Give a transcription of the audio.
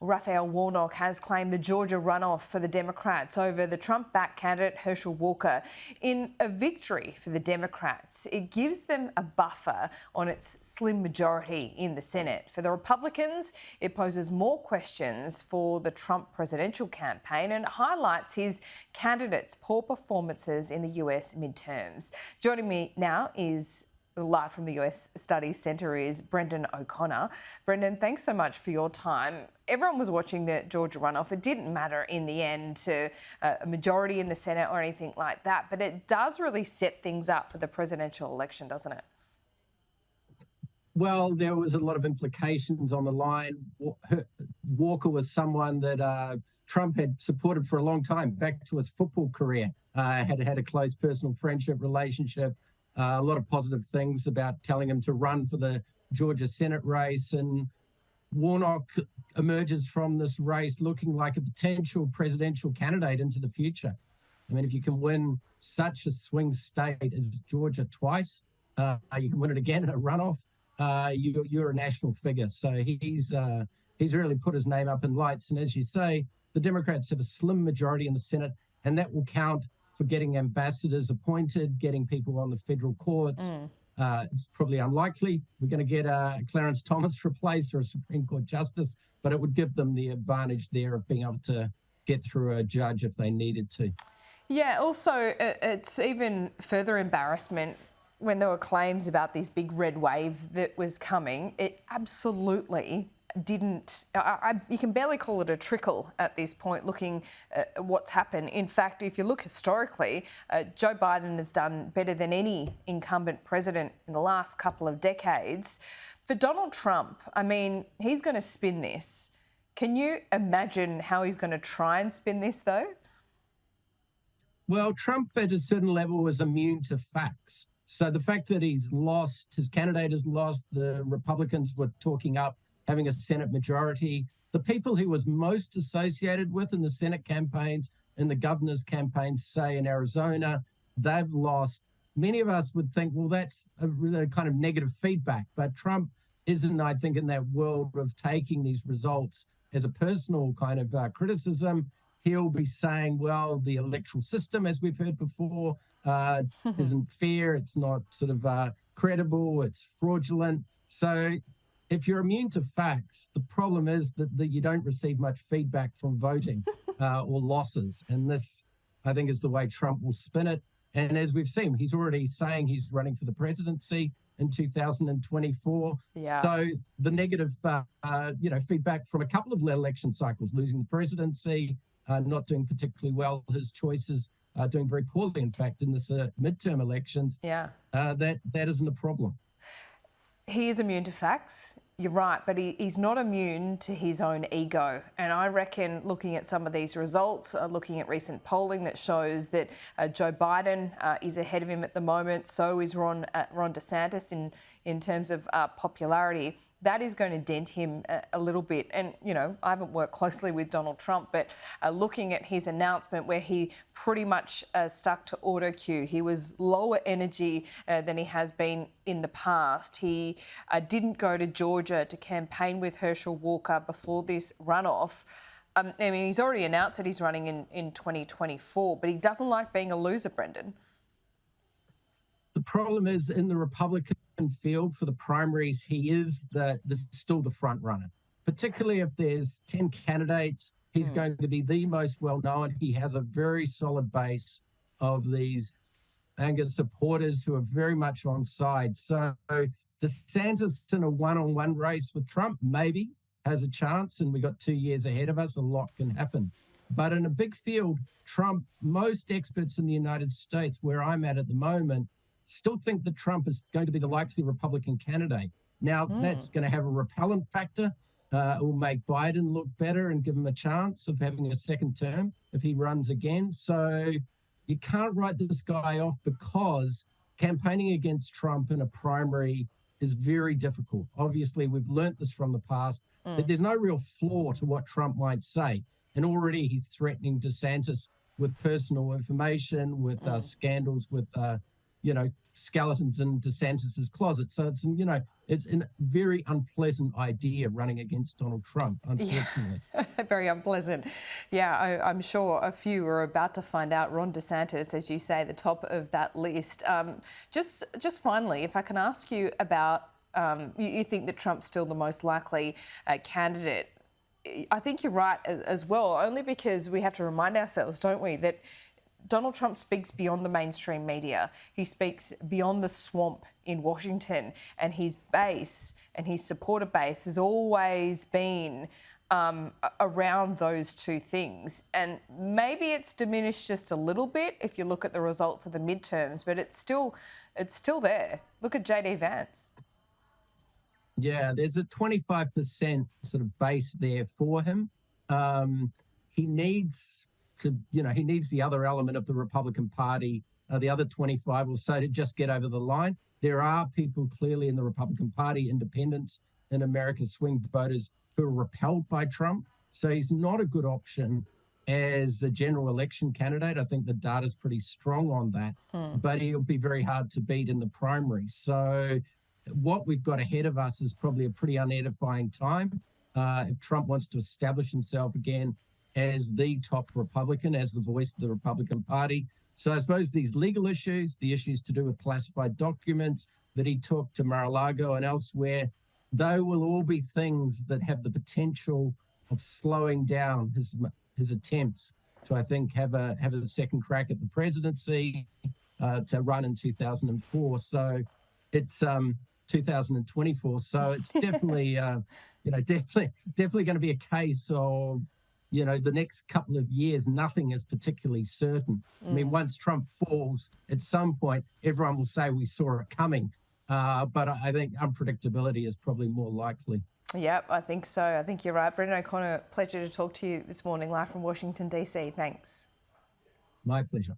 Raphael Warnock has claimed the Georgia runoff for the Democrats over the Trump-backed candidate Herschel Walker in a victory for the Democrats. It gives them a buffer on its slim majority in the Senate. For the Republicans, it poses more questions for the Trump presidential campaign and highlights his candidates' poor performances in the US midterms. Joining me now is live from the US Studies Centre is Brendon O'Connor. Brendon, thanks so much for your time. Everyone was watching the Georgia runoff. It didn't matter in the end to a majority in the Senate or anything like that, but it does really set things up for the presidential election, doesn't it? Well, there was a lot of implications on the line. Walker was someone that Trump had supported for a long time, back to his football career, had a close personal friendship relationship. A lot of positive things about telling him to run for the Georgia Senate race. And Warnock emerges from this race looking like a potential presidential candidate into the future. I mean, if you can win such a swing state as Georgia twice, you can win it again in a runoff, you're a national figure. So he's really put his name up in lights. And as you say, the Democrats have a slim majority in the Senate, and that will count for getting ambassadors appointed, getting people on the federal courts. It's probably unlikely we're going to get Clarence Thomas replaced or a Supreme Court justice, but it would give them the advantage there of being able to get through a judge if they needed to. Yeah, also, it's even further embarrassment when there were claims about this big red wave that was coming. It absolutely didn't, you can barely call it a trickle at this point, looking at what's happened. In fact, if you look historically, Joe Biden has done better than any incumbent president in the last couple of decades. For Donald Trump, I mean, he's going to spin this. Can you imagine how he's going to try and spin this, though? Well, Trump at a certain level is immune to facts. So the fact that he's lost, his candidate has lost, the Republicans were talking up having a Senate majority. The people he was most associated with in the Senate campaigns and the governor's campaigns, say in Arizona, they've lost. Many of us would think, well, that's a really kind of negative feedback. But Trump isn't, I think, in that world of taking these results as a personal kind of criticism. He'll be saying, well, the electoral system, as we've heard before, isn't fair. It's not sort of credible. It's fraudulent. So if you're immune to facts, the problem is that you don't receive much feedback from voting or losses. And this, I think, is the way Trump will spin it. And as we've seen, he's already saying he's running for the presidency in 2024. Yeah. So the negative, feedback from a couple of election cycles, losing the presidency, not doing particularly well, his choices doing very poorly, in fact, in this midterm elections. Yeah. That isn't a problem. He is immune to facts, you're right, but he's not immune to his own ego. And I reckon looking at some of these results, looking at recent polling that shows that Joe Biden is ahead of him at the moment, so is Ron DeSantis in terms of popularity. That is going to dent him a little bit. And, you know, I haven't worked closely with Donald Trump, but looking at his announcement where he pretty much stuck to auto cue, he was lower energy than he has been in the past. He didn't go to Georgia to campaign with Herschel Walker before this runoff. I mean, he's already announced that he's running in 2024, but he doesn't like being a loser, Brendon. The problem is in the Republican field for the primaries, he is still the front runner. Particularly if there's 10 candidates, he's going to be the most well-known. He has a very solid base of these Angus supporters who are very much on side. So DeSantis in a one-on-one race with Trump maybe has a chance, and we got 2 years ahead of us. A lot can happen. But in a big field, Trump, most experts in the United States, where I'm at the moment, still think that Trump is going to be the likely Republican candidate. Now, that's going to have a repellent factor. It will make Biden look better and give him a chance of having a second term if he runs again. So you can't write this guy off, because campaigning against Trump in a primary is very difficult. Obviously, we've learnt this from the past, that there's no real flaw to what Trump might say. And already he's threatening DeSantis with personal information, with scandals, with skeletons in DeSantis's closet. So it's, it's a very unpleasant idea running against Donald Trump, unfortunately. Yeah. Very unpleasant. Yeah, I'm sure a few are about to find out. Ron DeSantis, as you say, the top of that list. Just finally, if I can ask you about, you think that Trump's still the most likely candidate. I think you're right as well, only because we have to remind ourselves, don't we, that Donald Trump speaks beyond the mainstream media. He speaks beyond the swamp in Washington, and his base and his supporter base has always been around those two things. And maybe it's diminished just a little bit if you look at the results of the midterms, but it's still there. Look at JD Vance. Yeah, there's a 25% sort of base there for him. He needs he needs the other element of the Republican Party, the other 25 or so, to just get over the line. There are people clearly in the Republican Party, independents in America, swing voters, who are repelled by Trump. So he's not a good option as a general election candidate. I think the data's pretty strong on that, but he'll be very hard to beat in the primary. So what we've got ahead of us is probably a pretty unedifying time. If Trump wants to establish himself again as the top Republican, as the voice of the Republican Party. So I suppose these legal issues, the issues to do with classified documents that he took to Mar-a-Lago and elsewhere, they will all be things that have the potential of slowing down his attempts to, I think, have a second crack at the presidency, to run in 2004. So it's 2024. So it's definitely, definitely going to be a case of, the next couple of years, nothing is particularly certain. I mean, once Trump falls, at some point, everyone will say we saw it coming. But I think unpredictability is probably more likely. Yep, I think so. I think you're right. Brendon O'Connor, pleasure to talk to you this morning live from Washington, D.C. Thanks. My pleasure.